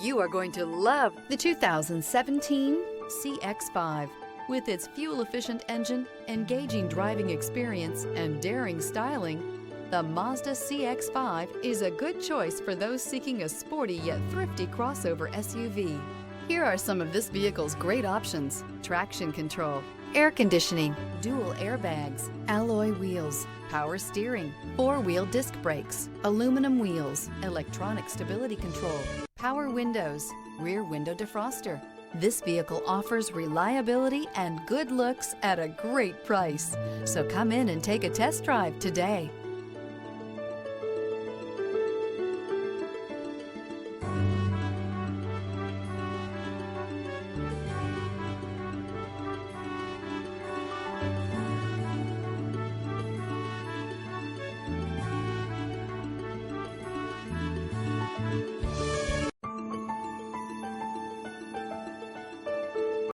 You are going to love the 2017 CX-5. With its fuel-efficient engine, engaging driving experience, and daring styling, the Mazda CX-5 is a good choice for those seeking a sporty yet thrifty crossover SUV. Here are some of this vehicle's great options: traction control, air conditioning, dual airbags, alloy wheels, power steering, four-wheel disc brakes, aluminum wheels, electronic stability control, power windows, rear window defroster. This vehicle offers reliability and good looks at a great price. So come in and take a test drive today.